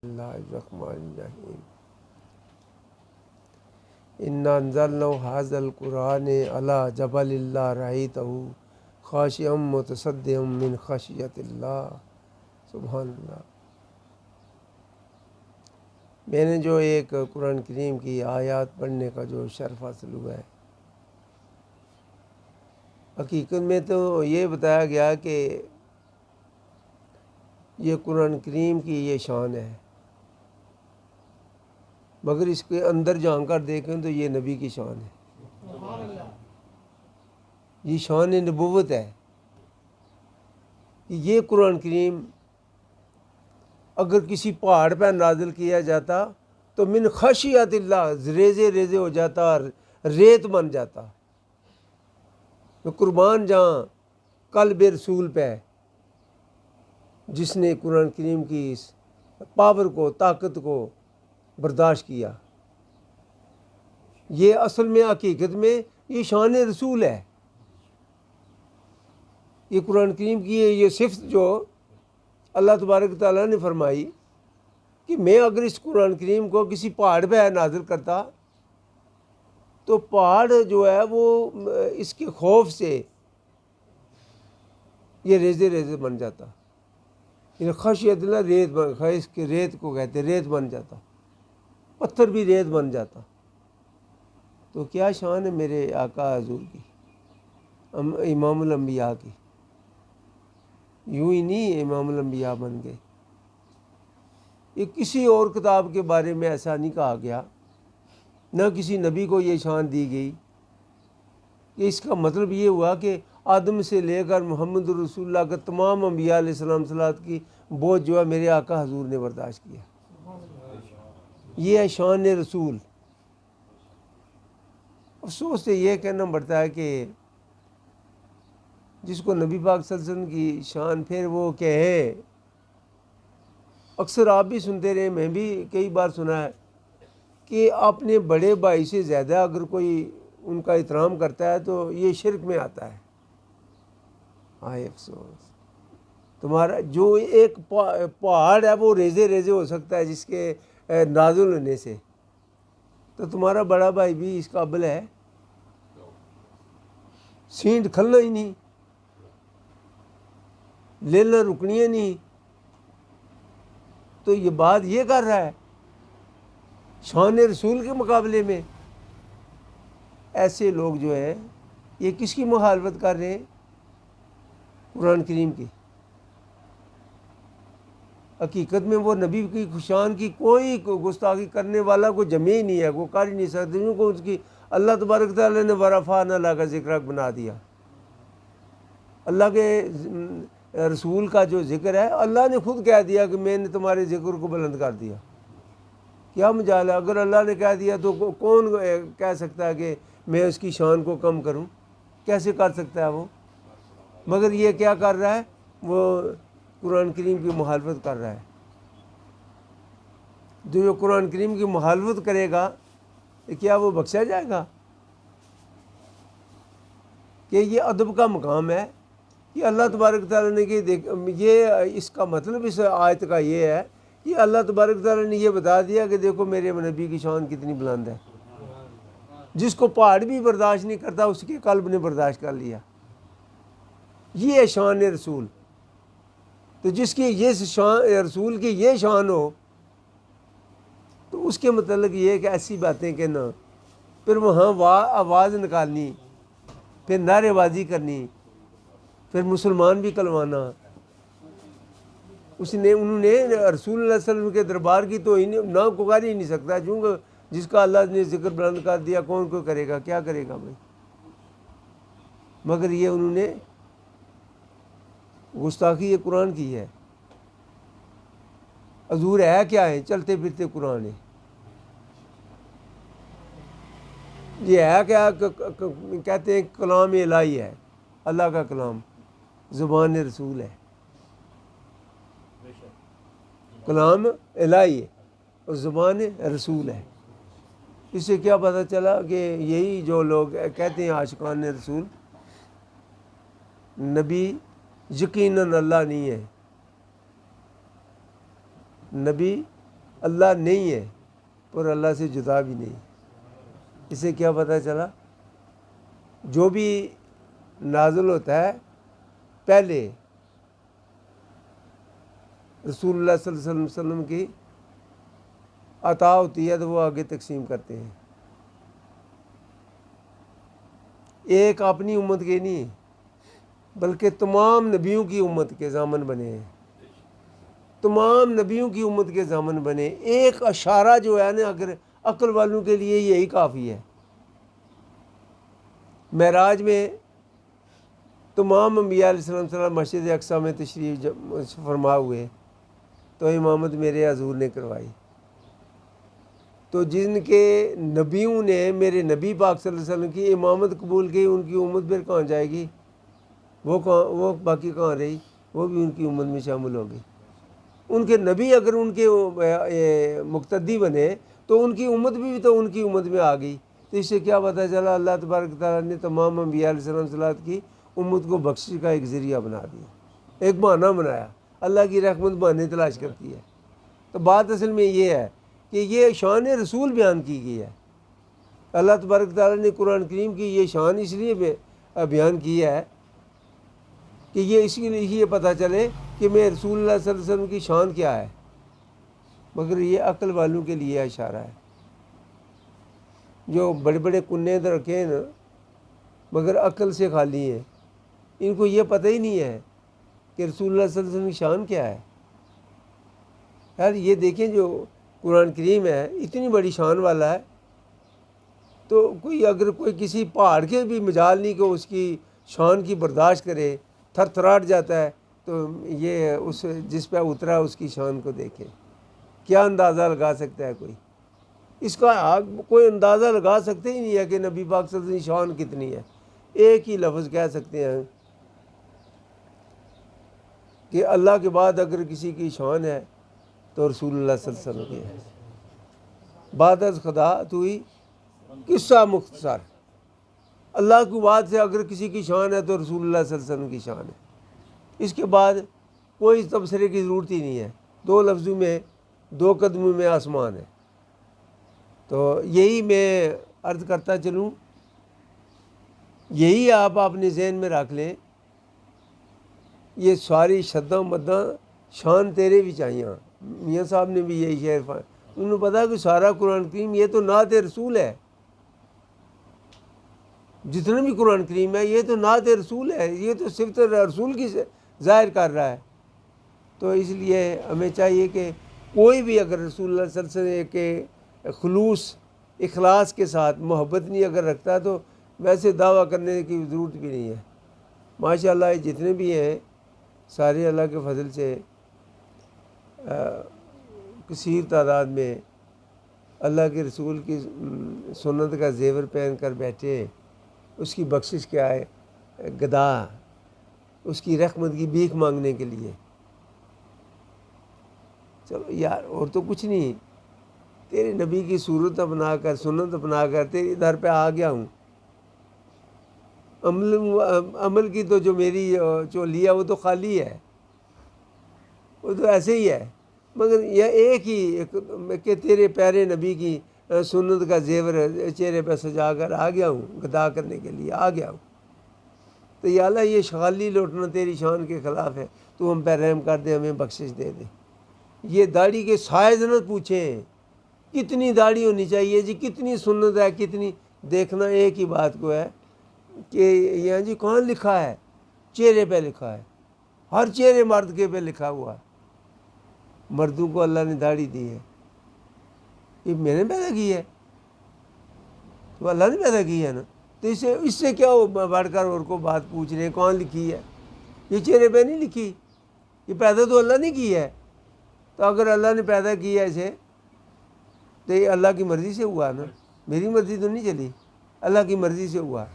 اللہ الرحمن الرحیم انا انزلنا ھذا القرآن علی جبل رأیتہ خاشعا متصدعا من خشیۃ اللہ۔ سبحان اللہ۔ میں نے جو ایک قرآن کریم کی آیات پڑھنے کا جو شرف حاصل ہوا ہے، حقیقت میں تو یہ بتایا گیا کہ یہ قرآن کریم کی یہ شان ہے، مگر اس کے اندر جان کر دیکھیں تو یہ نبی کی شان ہے، یہ شان نبوت ہے۔ یہ قرآن کریم اگر کسی پہاڑ پہ نازل کیا جاتا تو من خشیت اللہ ریزے ریزے ہو جاتا، ریت بن جاتا۔ میں قربان جاؤں قلب رسول پہ، جس نے قرآن کریم کی اس پاور کو، طاقت کو برداشت کیا۔ یہ اصل میں حقیقت میں یہ شان رسول ہے۔ یہ قرآن کریم کی یہ صفت جو اللہ تبارک تعالیٰ نے فرمائی کہ میں اگر اس قرآن کریم کو کسی پہاڑ پہ نازل کرتا تو پہاڑ جو ہے وہ اس کے خوف سے یہ ریزے ریزے بن جاتا۔ خشیت اللہ اس کے ریت کو کہتے ہیں، ریت بن جاتا، پتھر بھی ریت بن جاتا۔ تو کیا شان ہے میرے آقا حضور کی، امام الانبیاء کی۔ یوں ہی نہیں امام الانبیاء بن گئے، یہ کسی اور کتاب کے بارے میں ایسا نہیں کہا گیا، نہ کسی نبی کو یہ شان دی گئی کہ اس کا مطلب یہ ہوا کہ آدم سے لے کر محمد رسول اللہ کا تمام انبیاء علیہ السلام صلوات کی بوجھ جو ہے میرے آقا حضور نے برداشت کیا۔ یہ ہے شان رسول۔ افسوس سے یہ کہنا پڑتا ہے کہ جس کو نبی پاک صلی اللہ علیہ وسلم کی شان پھر وہ کہے، اکثر آپ بھی سنتے رہے، میں بھی کئی بار سنا ہے کہ اپنے بڑے بھائی سے زیادہ اگر کوئی ان کا احترام کرتا ہے تو یہ شرک میں آتا ہے۔ ہائے افسوس، تمہارا جو ایک پہاڑ ہے وہ ریزے ریزے ہو سکتا ہے جس کے نازل ہونے سے، تو تمہارا بڑا بھائی بھی اس قابل ہے؟ سینٹ کھلنا ہی نہیں، لینا رکنی ہے نہیں، تو یہ بات یہ کر رہا ہے شان رسول کے مقابلے میں۔ ایسے لوگ جو ہیں یہ کس کی مخالفت کر رہے ہیں؟ قرآن کریم کی۔ حقیقت میں وہ نبی کی شان کی کوئی گستاخی کرنے والا کوئی جمع ہی نہیں ہے، وہ کر ہی نہیں سکتے، کیونکہ اس کی اللہ تبارک تعالیٰ نے ورفعنا لک ذکرک بنا دیا۔ اللہ کے رسول کا جو ذکر ہے اللہ نے خود کہہ دیا کہ میں نے تمہارے ذکر کو بلند کر دیا۔ کیا مجال ہے؟ اگر اللہ نے کہہ دیا تو کون کہہ سکتا ہے کہ میں اس کی شان کو کم کروں؟ کیسے کر سکتا ہے وہ؟ مگر یہ کیا کر رہا ہے؟ وہ قرآن کریم کی مخالفت کر رہا ہے۔ جو قرآن کریم کی مخالفت کرے گا کیا وہ بخشا جائے گا؟ کہ یہ ادب کا مقام ہے کہ اللہ تبارک تعالیٰ نے کہ یہ اس کا مطلب اس آیت کا یہ ہے کہ اللہ تبارک تعالیٰ نے یہ بتا دیا کہ دیکھو میرے نبی کی شان کتنی بلند ہے، جس کو پہاڑ بھی برداشت نہیں کرتا اس کے قلب نے برداشت کر لیا۔ یہ ہے شان رسول۔ تو جس کی یہ شان رسول کی یہ شان ہو تو اس کے متعلق یہ کہ ایسی باتیں کہنا، پھر وہاں آواز نکالنی، پھر نعرے بازی کرنی، پھر مسلمان بھی کلوانا، انہوں نے رسول اللہ صلی اللہ علیہ وسلم کے دربار کی تو نہ پکار ہی نہیں سکتا، چونکہ جس کا اللہ نے ذکر بلند کر دیا کون کو کرے گا، کیا کرے گا بھائی؟ مگر یہ انہوں نے گستاخی یہ قرآن کی ہے۔ حضور ہے کیا ہے؟ چلتے پھرتے قرآن ہے۔ یہ ہے کیا؟ کہتے ہیں کلام الہی ہے، اللہ کا کلام، زبان رسول ہے، کلام الہی ہے اور زبان رسول ہے۔ اس سے کیا پتہ چلا کہ یہی جو لوگ کہتے ہیں عاشقان رسول، نبی یقیناً اللہ نہیں ہے، نبی اللہ نہیں ہے اور اللہ سے جدا بھی نہیں. اس سے کیا پتہ چلا؟ جو بھی نازل ہوتا ہے پہلے رسول اللہ صلی اللہ علیہ وسلم کی عطا ہوتی ہے تو وہ آگے تقسیم کرتے ہیں. ایک اپنی امت کے نہیں بلکہ تمام نبیوں کی امت کے ضامن بنے ہیں. تمام نبیوں کی امت کے ضامن بنے. ایک اشارہ جو ہے نا اگر عقل والوں کے لیے یہی کافی ہے. معراج میں تمام انبیاء علیہ السلام مسجد اقصیٰ میں تشریف فرما ہوئے تو امامت میرے حضور نے کروائی. تو جن کے نبیوں نے میرے نبی پاک صلی اللہ علیہ وسلم کی امامت قبول کی ان کی امت پھر کہاں جائے گی؟ وہ باقی کہاں رہی؟ وہ بھی ان کی امت میں شامل ہوگی. ان کے نبی اگر ان کے مقتدی بنے تو ان کی امت بھی تو ان کی امت میں آ گئی. تو اس سے کیا پتہ چلا؟ اللہ تبارک تعالیٰ نے تمام انبیاء علیہ السلام کی امت کو بخشش کا ایک ذریعہ بنا دیا، ایک بہانہ بنایا. اللہ کی رحمت بہانے تلاش کرتی ہے. تو بات اصل میں یہ ہے کہ یہ شان رسول بیان کی گئی ہے. اللہ تبارک تعالیٰ نے قرآن کریم کی یہ شان اس لیے بیان کی ہے کہ یہ اس لیے یہ پتہ چلے کہ میں رسول اللہ صلی اللہ علیہ وسلم کی شان کیا ہے. مگر یہ عقل والوں کے لیے اشارہ ہے. جو بڑے بڑے کنیں تو رکھے ہیں نا مگر عقل سے خالی ہیں، ان کو یہ پتہ ہی نہیں ہے کہ رسول اللہ صلی اللہ علیہ وسلم کی شان کیا ہے. یار یہ دیکھیں جو قرآن کریم ہے اتنی بڑی شان والا ہے، تو اگر کوئی کسی پہاڑ کے بھی مجال نہیں کہ اس کی شان کی برداشت کرے، تھر تھراٹ جاتا ہے، تو یہ اس جس پہ اترا اس کی شان کو دیکھے. کیا اندازہ لگا سکتا ہے کوئی؟ اس کا کوئی اندازہ لگا سکتے ہی نہیں ہے کہ نبی پاک صلی اللہ علیہ وسلم کی شان کتنی ہے. ایک ہی لفظ کہہ سکتے ہیں کہ اللہ کے بعد اگر کسی کی شان ہے تو رسول اللہ صلی اللہ علیہ وسلم کی ہے. بعد از خدا تو ہی قصہ مختصر. اللہ کی بات سے اگر کسی کی شان ہے تو رسول اللہ صلی اللہ علیہ وسلم کی شان ہے. اس کے بعد کوئی تبصرے کی ضرورت ہی نہیں ہے. دو لفظوں میں، دو قدموں میں آسمان ہے. تو یہی میں عرض کرتا چلوں، یہی آپ اپنے ذہن میں رکھ لیں. یہ ساری شداں مداں شان تیرے بھی چاہیے. میاں صاحب نے بھی یہی شعر فرمایا. انہوں نے پتا کہ سارا قرآن کریم یہ تو نعت رسول ہے. جتنا بھی قرآن کریم ہے یہ تو نعت رسول ہے، یہ تو صفت رسول کی ظاہر کر رہا ہے. تو اس لیے ہمیں چاہیے کہ کوئی بھی اگر رسول اللہ صلی اللہ علیہ وسلم کے خلوص اخلاص کے ساتھ محبت نہیں اگر رکھتا تو ویسے دعویٰ کرنے کی ضرورت بھی نہیں ہے. ماشاء اللہ جتنے بھی ہیں سارے اللہ کے فضل سے کثیر تعداد میں اللہ کے رسول کی سنت کا زیور پہن کر بیٹھے. اس کی بخشش کیا ہے؟ گدا اس کی رحمت کی بھیک مانگنے کے لیے. چلو یار اور تو کچھ نہیں، تیرے نبی کی صورت اپنا کر، سنت اپنا کر تیری در پہ آ گیا ہوں. عمل کی تو جو میری چولی ہے وہ تو خالی ہے، وہ تو ایسے ہی ہے. مگر یہ ایک ہی کہ تیرے پیارے نبی کی سنت کا زیور چہرے پہ سجا کر آ گیا ہوں، گدا کرنے کے لیے آ گیا ہوں. تو یا اللہ یہ خالی لوٹنا تیری شان کے خلاف ہے. تو ہم پہ رحم کر دے، ہمیں بخشش دے دے. یہ داڑھی کے سائز نہ پوچھیں کتنی داڑھی ہونی چاہیے جی، کتنی سنت ہے، کتنی دیکھنا ایک ہی بات کو ہے کہ یہاں جی کہاں لکھا ہے؟ چہرے پہ لکھا ہے. ہر چہرے مرد کے پہ لکھا ہوا ہے. مردوں کو اللہ نے داڑھی دی ہے، یہ میں نے پیدا کی ہے، تو اللہ نے پیدا کی ہے نا. تو اس سے کیا بڑھ کر اور کو بات پوچھ رہے ہیں کہاں لکھی ہے؟ یہ چہرے پہ نہیں لکھی، یہ پیدا تو اللہ نے کی ہے. تو اگر اللہ نے پیدا کیا اسے تو یہ اللہ کی مرضی سے ہوا نا، میری مرضی تو نہیں چلی، اللہ کی مرضی سے ہوا.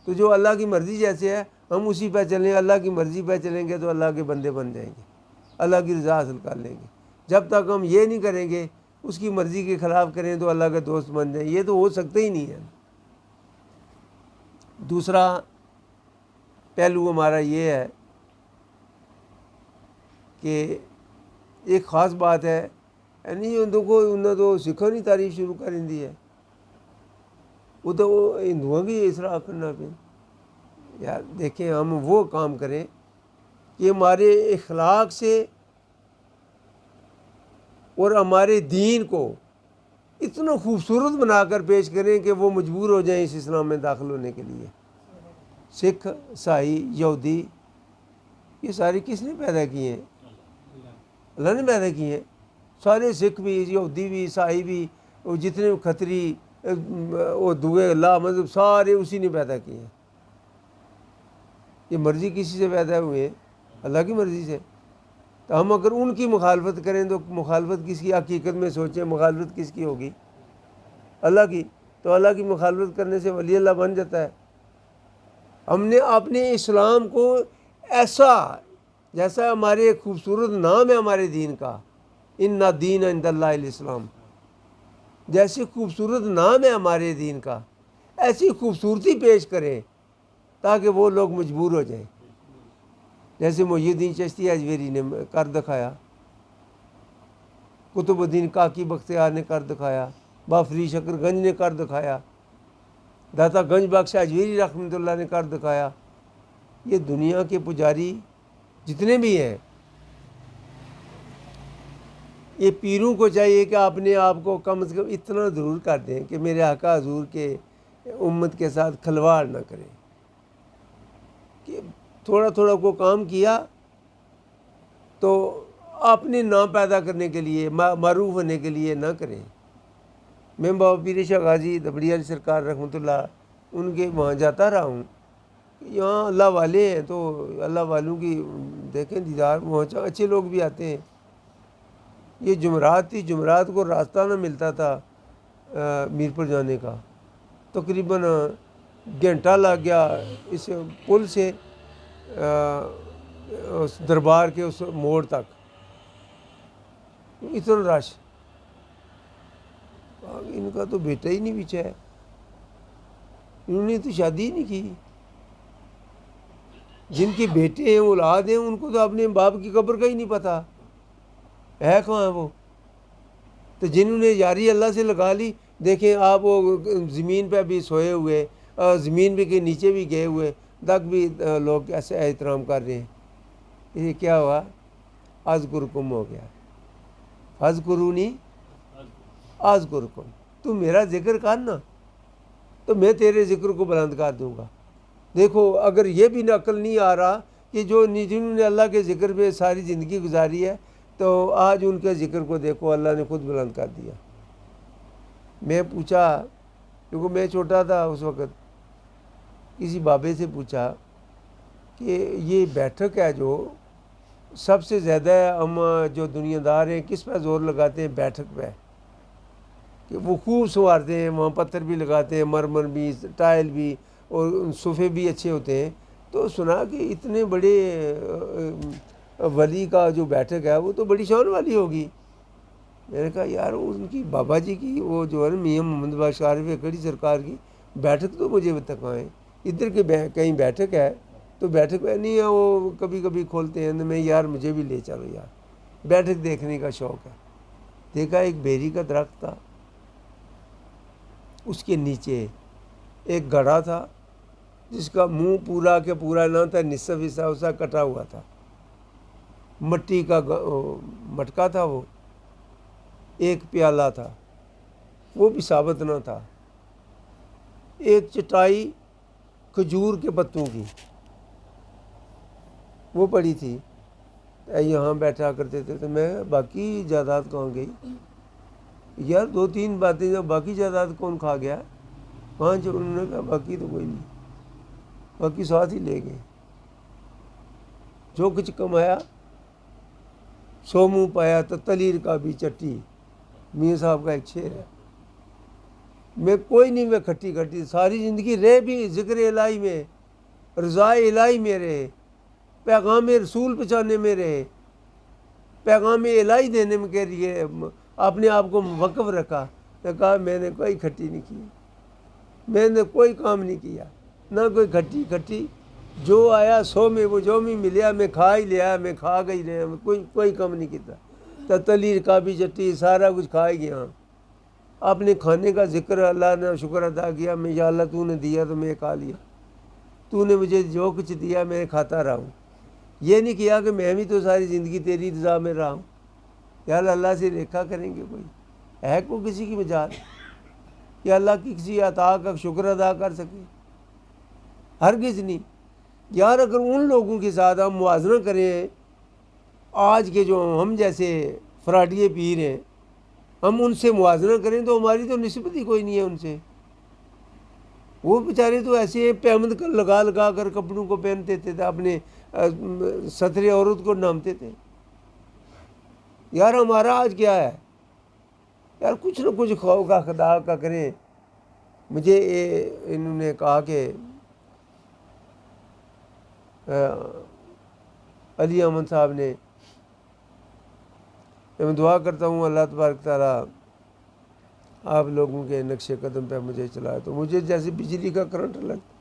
تو جو اللہ کی مرضی جیسے ہے ہم اسی پہ چلیں، اللہ کی مرضی پہ چلیں گے تو اللہ کے بندے بن جائیں گے، اللہ کی رضا حاصل کر لیں گے. جب تک ہم یہ نہیں کریں گے، اس کی مرضی کے خلاف کریں تو اللہ کے دوست بن جائیں، یہ تو ہو سکتا ہی نہیں ہے. دوسرا پہلو ہمارا یہ ہے کہ ایک خاص بات ہے نہیں دیکھو انہیں تو سکھوں نہیں تعریف شروع کر دی ہے، وہ تو ہندوؤں کی اس طرح کرنا پہ یار۔ دیکھیں ہم وہ کام کریں کہ ہمارے اخلاق سے اور ہمارے دین کو اتنا خوبصورت بنا کر پیش کریں کہ وہ مجبور ہو جائیں اس اسلام میں داخل ہونے کے لیے۔ سکھ، عیسائی، یہودی، یہ سارے کس نے پیدا کیے ہیں؟ اللہ نے پیدا کیے ہیں۔ سارے سکھ بھی، یہودی بھی، عیسائی بھی، وہ جتنے کھتری وہ دوئے اللہ مذہب سارے اسی نے پیدا کیے ہیں۔ یہ مرضی کسی سے پیدا ہوئے ہیں؟ اللہ کی مرضی سے۔ تو ہم اگر ان کی مخالفت کریں تو مخالفت کس کی؟ حقیقت میں سوچیں مخالفت کس کی ہوگی؟ اللہ کی۔ تو اللہ کی مخالفت کرنے سے ولی اللہ بن جاتا ہے۔ ہم نے اپنے اسلام کو ایسا، جیسا ہمارے خوبصورت نام ہے ہمارے دین کا، ان دین عند اللہ الاسلام، جیسے خوبصورت نام ہے ہمارے دین کا، ایسی خوبصورتی پیش کریں تاکہ وہ لوگ مجبور ہو جائیں، جیسے محی الدین چشتی اجمیری نے کر دکھایا، قطب الدین کاکی بختیار نے کر دکھایا، بافری شکر گنج نے کر دکھایا، داتا گنج بخش اجمیری رحمۃ اللہ نے کر دکھایا۔ یہ دنیا کے پجاری جتنے بھی ہیں، یہ پیروں کو چاہیے کہ اپنے آپ کو کم از کم اتنا ضرور کر دیں کہ میرے آقا حضور کے امت کے ساتھ کھلواڑ نہ کریں، کہ تھوڑا تھوڑا کو کام کیا تو اپنے نام پیدا کرنے کے لیے، معروف ہونے کے لیے نہ کریں۔ میں بابا پیر شاہ غازی دبڑی علی سرکار رحمۃ اللہ ان کے وہاں جاتا رہا ہوں، یہاں اللہ والے ہیں تو اللہ والوں کی دیکھیں دیدار، وہاں اچھے لوگ بھی آتے ہیں۔ یہ جمعرات تھی، جمعرات کو راستہ نہ ملتا تھا میرپور جانے کا، تقریباً گھنٹہ لگ گیا اس پل سے اس دربار کے اس موڑ تک، اتنا رش۔ ان کا تو بیٹا ہی نہیں بچا ہے، انہوں نے تو شادی ہی نہیں کی۔ جن کے بیٹے ہیں اولاد ہیں ان کو تو اپنے باپ کی قبر کا ہی نہیں پتہ ہے کہاں ہے وہ۔ تو جنہوں نے یاری اللہ سے لگا لی، دیکھیں آپ وہ زمین پہ بھی سوئے ہوئے، زمین پہ کے نیچے بھی گئے ہوئے تک بھی لوگ ایسے احترام کر رہے ہیں۔ یہ کیا ہوا؟ اذکرکم ہو گیا، اذکرونی اذکرکم، تو میرا ذکر کرنا تو میں تیرے ذکر کو بلند کر دوں گا۔ دیکھو اگر یہ بھی عقل نہیں آ رہا کہ جنہوں نے اللہ کے ذکر پہ ساری زندگی گزاری ہے، تو آج ان کے ذکر کو دیکھو اللہ نے خود بلند کر دیا۔ میں پوچھا، کیونکہ میں چھوٹا تھا اس وقت، کسی بابے سے پوچھا کہ یہ بیٹھک ہے جو سب سے زیادہ ہم جو دنیا دار ہیں کس پہ زور لگاتے ہیں؟ بیٹھک پہ، کہ وہ خوب سنوارتے ہیں، وہاں پتھر بھی لگاتے ہیں، مرمر بھی، ٹائل بھی، اور صوفے بھی اچھے ہوتے ہیں۔ تو سنا کہ اتنے بڑے ولی کا جو بیٹھک ہے وہ تو بڑی شان والی ہوگی۔ میں نے کہا یار ان کی بابا جی کی وہ جو ہے نا میاں محمد بخش عارف کڑی سرکار کی بیٹھک تو مجھے بتائیں، ادھر کے کہیں بیٹھک ہے تو بیٹھک پہ نہیں ہے، وہ کبھی کبھی کھولتے ہیں، میں یار مجھے بھی لے چلو یار، بیٹھک دیکھنے کا شوق ہے۔ دیکھا ایک بیری کا درخت تھا، اس کے نیچے ایک گڑھا تھا جس کا منہ پورا کے پورا نہ تھا، نصف حصہ اس کا کٹا ہوا تھا، مٹی کا مٹکا تھا، وہ ایک پیالہ تھا وہ بھی ثابت نہ تھا، ایک چٹائی کھجور کے پتوں کی وہ پڑی تھی، یہاں بیٹھا کرتے تھے۔ تو میں باقی جائیداد کہاں گئی یار؟ دو تین باتیں، جب باقی جائیداد کون کھا گیا؟ ہاں جو انہوں نے کہا باقی تو کوئی نہیں، باقی ساتھ ہی لے گئے، جو کچھ کمایا سو منہ پایا تو تلیر کا بھی چٹی، میاں صاحب کا ایک شعر ہے۔ میں کوئی نہیں، میں کھٹی کھٹی ساری زندگی رہ بھی ذکر الہی میں، رضا الہی میں رہے، پیغام رسول پہنچانے میں رہے، پیغام الہی دینے میں کے لیے اپنے آپ کو وقف رکھا۔ میں کہا میں نے کوئی کھٹی نہیں کی، میں نے کوئی کام نہیں کیا، نہ کوئی کھٹی کھٹی، جو آیا سو میں وہ جو بھی ملیا میں کھا ہی لیا، میں کھا گئی رہا، کوئی کام نہیں کیا۔ تلی رکابی چٹی سارا کچھ کھائے گیا. اپنے کھانے کا ذکر اللہ نے شکر ادا کیا, میں یا اللہ تو نے دیا تو میں کھا لیا, تو نے مجھے جو کچھ دیا میں کھاتا رہا ہوں. یہ نہیں کیا کہ میں بھی تو ساری زندگی تیری رضا میں رہا ہوں. یا اللہ سے دیکھا کریں گے کوئی ہے کو کسی کی مجال یا اللہ کی کسی عطا کا شکر ادا کر سکے؟ ہرگز نہیں. یار اگر ان لوگوں کے ساتھ ہم موازنہ کریں, آج کے جو ہم جیسے فراڈیے پیر ہیں, ہم ان سے موازنہ کریں تو ہماری تو نسبت ہی کوئی نہیں ہے ان سے. وہ بیچارے تو ایسے پیمند لگا لگا کر کپڑوں کو پہنتے تھے, اپنے سترے عورت کو نامتے تھے. یار ہمارا آج کیا ہے؟ یار کچھ نہ کچھ خوف کا خدا کا کریں. مجھے انہوں نے کہا کہ علی احمد صاحب نے, میں دعا کرتا ہوں اللہ تبارک تعالیٰ آپ لوگوں کے نقش قدم پہ مجھے چلائے. تو مجھے جیسے بجلی کا کرنٹ لگتا,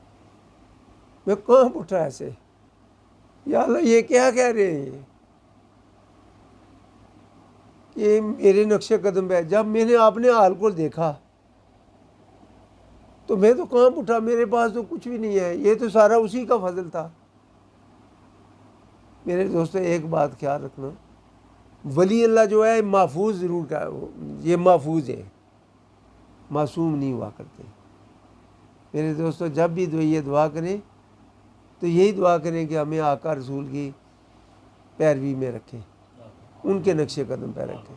میں کہاں اٹھا ایسے, یا اللہ یہ کیا کہہ رہے ہیں یہ میرے نقش قدم پہ. جب میں نے اپنے حال کو دیکھا تو میں تو کہاں اٹھا, میرے پاس تو کچھ بھی نہیں ہے, یہ تو سارا اسی کا فضل تھا. میرے دوستو ایک بات خیال رکھنا, ولی اللہ جو ہے محفوظ ضرور کا, یہ محفوظ ہے, معصوم نہیں ہوا کرتے. میرے دوستو جب بھی یہ دعا کریں تو یہی دعا کریں کہ ہمیں آقا رسول کی پیروی میں رکھیں, ان کے نقش قدم پہ رکھیں.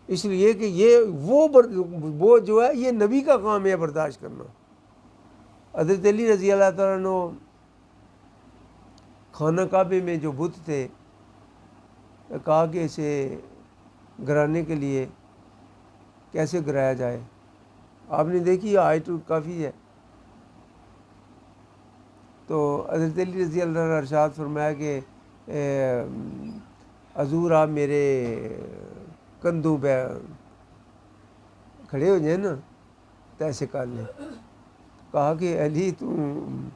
اس لیے کہ یہ وہ جو ہے یہ نبی کا کام ہے برداشت کرنا. حضرت علی رضی اللہ تعالیٰ عنہ خانہ کعبے میں جو بت تھے, کہا کہ اسے گرانے کے لیے کیسے گرایا جائے. آپ نے دیکھی ہائٹ کافی ہے. تو حضرت علی رضی اللہ عنہ ارشاد فرمایا کہ حضور آپ میرے کندھوں پہ کھڑے ہو جائیں نا تو ایسے کر لیں. کہا کہ علی تم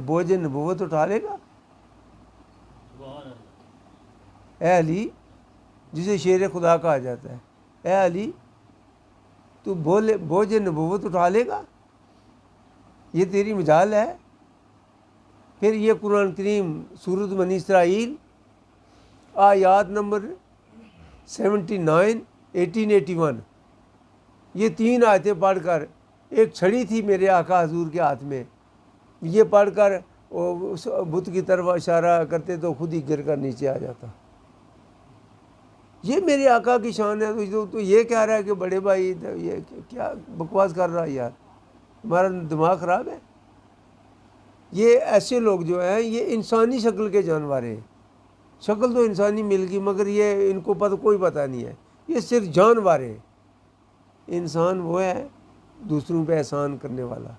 بوجھ نبوت اٹھا لے گا؟ اے علی, جسے شیر خدا کہا جاتا ہے, اے علی تو بوجھ نبوت اٹھا لے گا؟ یہ تیری مجال ہے؟ پھر یہ قرآن کریم سورۃ بنی اسرائیل آیات نمبر 79 1881, یہ 3 آیتیں پڑھ کر, ایک چھڑی تھی میرے آقا حضور کے ہاتھ میں, یہ پڑھ کر اس بت کی طرف اشارہ کرتے تو خود ہی گر کر نیچے آ جاتا. یہ میرے آقا کی شان ہے. تو یہ کہہ رہا ہے کہ بڑے بھائی یہ کیا بکواس کر رہا ہے یار, ہمارا دماغ خراب ہے. یہ ایسے لوگ جو ہیں یہ انسانی شکل کے جانور ہیں. شکل تو انسانی مل گئی مگر یہ ان کو کوئی پتہ نہیں ہے, یہ صرف جانور ہے. انسان وہ ہے دوسروں پہ احسان کرنے والا,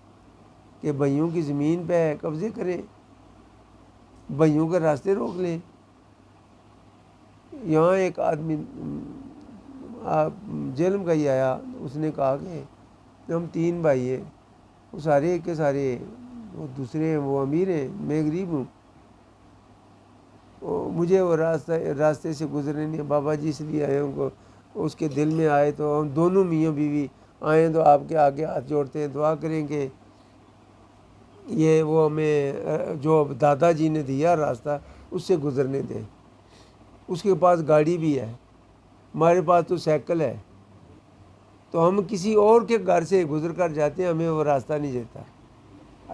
کہ بھائیوں کی زمین پہ قبضے کریں, بھائیوں کے راستے روک لیں. یہاں ایک آدمی جیلم کا ہی آیا, اس نے کہا کہ ہم 3 بھائی ہیں, وہ سارے کے سارے وہ دوسرے ہیں, وہ امیر ہیں, میں غریب ہوں, مجھے وہ راستے سے گزرنے نہیں. بابا جی اس لیے آئے ہوں کو اس کے دل میں آئے تو ہم دونوں میاں بیوی آئیں تو آپ کے آگے ہاتھ جوڑتے ہیں, دعا کریں کہ یہ وہ ہمیں جو دادا جی نے دیا راستہ اس سے گزرنے دیں. اس کے پاس گاڑی بھی ہے, ہمارے پاس تو سائیکل ہے, تو ہم کسی اور کے گھر سے گزر کر جاتے ہیں, ہمیں وہ راستہ نہیں دیتا.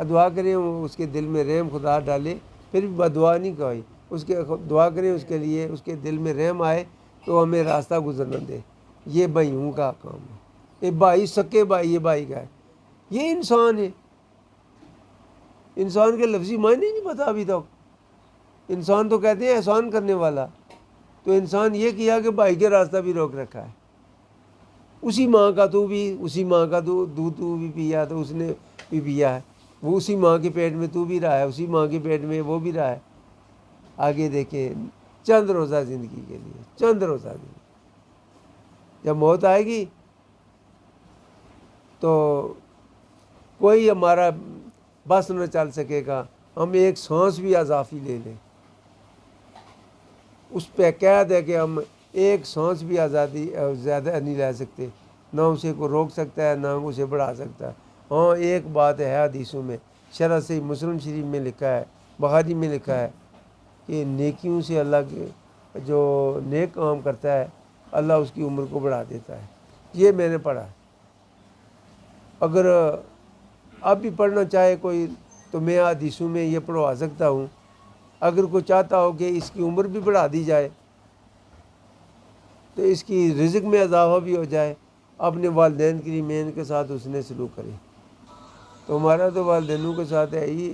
دعا کریں اس کے دل میں رحم خدا ڈالے. پھر بھی بدعا نہیں کہی, اس کے دعا کریں اس کے لیے اس کے دل میں رحم آئے تو ہمیں راستہ گزرنا دے. یہ بھائیوں کا کام ہے. یہ بھائی سکے بھائی, یہ بھائی کا ہے, یہ انسان ہے. انسان کے لفظی معنی نہیں پتہ ابھی تک. انسان تو کہتے ہیں احسان کرنے والا, تو انسان یہ کیا کہ بھائی کے راستہ بھی روک رکھا ہے. اسی ماں کا تو بھی, اسی ماں کا دودھ تو بھی پیا تو اس نے بھی پیا ہے, وہ اسی ماں کے پیٹ میں تو بھی رہا ہے, اسی ماں کے پیٹ میں وہ بھی رہا ہے. آگے دیکھیں, چند روزہ زندگی کے لیے, چند روزہ زندگی, جب موت آئے گی تو کوئی ہمارا بس نہ چل سکے گا, ہم ایک سانس بھی اضافی لے لیں. اس پہ قید ہے کہ ہم ایک سانس بھی آزادی زیادہ نہیں لے سکتے، نہ اسے کو روک سکتا ہے نہ اسے بڑھا سکتا ہے۔ ہاں ایک بات ہے حدیثوں میں، شرح سے مسلم شریف میں لکھا ہے، بخاری میں لکھا ہے کہ نیکیوں سے اللہ کے جو نیک کام کرتا ہے اللہ اس کی عمر کو بڑھا دیتا ہے۔ یہ میں نے پڑھا ہے۔ اگر اب بھی پڑھنا چاہے کوئی تو میں حدیثوں میں یہ پڑھوا سکتا ہوں۔ اگر کوئی چاہتا ہو کہ اس کی عمر بھی بڑھا دی جائے تو اس کی رزق میں اضافہ بھی ہو جائے، اپنے والدین کریمین کے ساتھ اس نے سلوک کرے۔ تو ہمارا تو والدینوں کے ساتھ ہے ہی،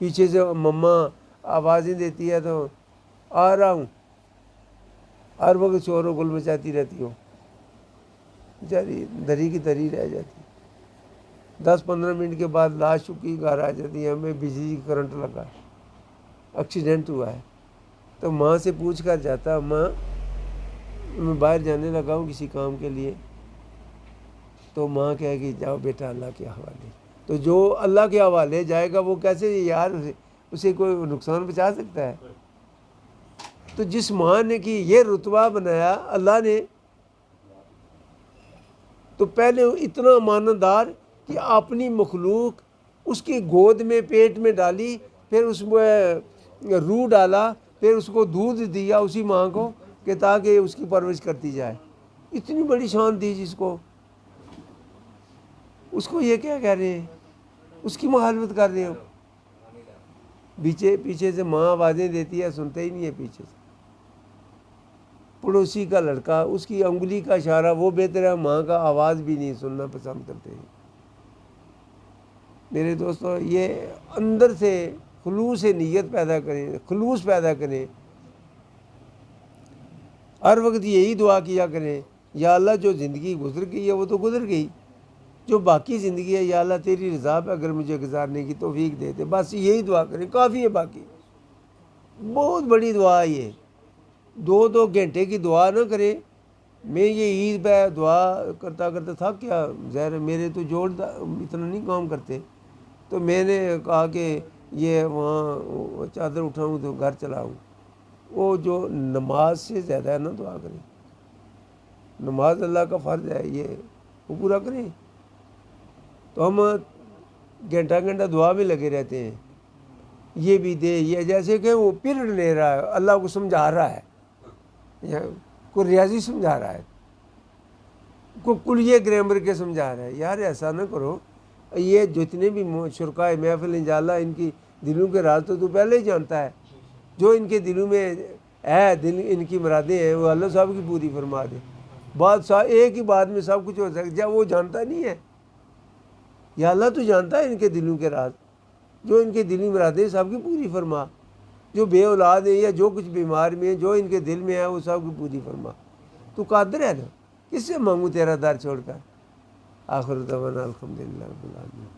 پیچھے سے مما آوازیں دیتی ہے تو آ رہا ہوں، ہر وقت شور و گل مچاتی رہتی ہو، بیچاری دری کی دری رہ جاتی۔ 10-15 منٹ کے بعد لاش چکی گھر آ جاتی ہے، ہمیں بجلی کرنٹ لگا ہے، ایکسیڈنٹ ہوا ہے۔ تو ماں سے پوچھ کر جاتا، ماں میں باہر جانے لگا ہوں کسی کام کے لیے، تو ماں کہے گی جاؤ بیٹا اللہ کے حوالے۔ تو جو اللہ کے حوالے جائے گا وہ کیسے یار اسے کوئی نقصان پہنچا سکتا ہے؟ تو جس ماں نے کی یہ رتبہ بنایا اللہ نے، تو پہلے اتنا امانتدار کہ اپنی مخلوق اس کی گود میں پیٹ میں ڈالی، پھر اس میں روح ڈالا، پھر اس کو دودھ دیا اسی ماں کو کہ تاکہ اس کی پرورش کرتی جائے۔ اتنی بڑی شان دی جس کو، اس کو یہ کیا کہہ رہے ہیں؟ اس کی مخالفت کر رہے ہو۔ پیچھے سے ماں آوازیں دیتی ہے، سنتے ہی نہیں ہے پیچھے سے۔ پڑوسی کا لڑکا اس کی انگلی کا اشارہ وہ بہتر ہے، ماں کا آواز بھی نہیں سننا پسند کرتے ہیں۔ میرے دوستو یہ اندر سے خلوص نیت پیدا کریں، خلوص پیدا کریں، ہر وقت یہی دعا کیا کریں، یا اللہ جو زندگی گزر گئی ہے وہ تو گزر گئی، جو باقی زندگی ہے یا اللہ تیری رضا پہ اگر مجھے گزارنے کی توفیق دے دے، بس یہی دعا کریں، کافی ہے۔ باقی بہت بڑی دعا ہے یہ، 2 گھنٹے کی دعا نہ کریں۔ میں یہ عید پہ دعا کرتا کرتا تھک کیا، ظاہر میرے تو جوڑ اتنا نہیں کام کرتے، تو میں نے کہا کہ یہ وہاں چادر اٹھاؤں تو گھر چلاؤں۔ وہ جو نماز سے زیادہ ہے نا دعا کریں، نماز اللہ کا فرض ہے، یہ وہ پورا کریں۔ تو ہم گھنٹہ دعا میں لگے رہتے ہیں، یہ بھی دے، یہ جیسے کہ وہ پیریڈ لے رہا ہے، اللہ کو سمجھا رہا ہے، یا کوئی ریاضی سمجھا رہا ہے، کوئی کلیہ گرامر کے سمجھا رہا ہے۔ یار ایسا نہ کرو۔ یہ جتنے بھی شرکائے محفل انشاءاللہ ان کی دلوں کے راز تو پہلے ہی جانتا ہے، جو ان کے دلوں میں ہے، دل ان کی مرادیں ہیں وہ اللہ صاحب کی پوری فرما دے۔ بات ایک ہی بات میں سب کچھ ہو سکتا ہے، جب وہ جانتا نہیں ہے، یا اللہ تو جانتا ہے ان کے دلوں کے راز، جو ان کے دلی مرادیں سب کی پوری فرما، جو بے اولاد ہیں یا جو کچھ بیمار میں ہیں، جو ان کے دل میں ہے وہ سب کی پوری فرما۔ تو قادر ہے نا، کس سے مانگوں تیرا در چھوڑ کر؟ آخر دعوانا الحمدللہ رب العالمین۔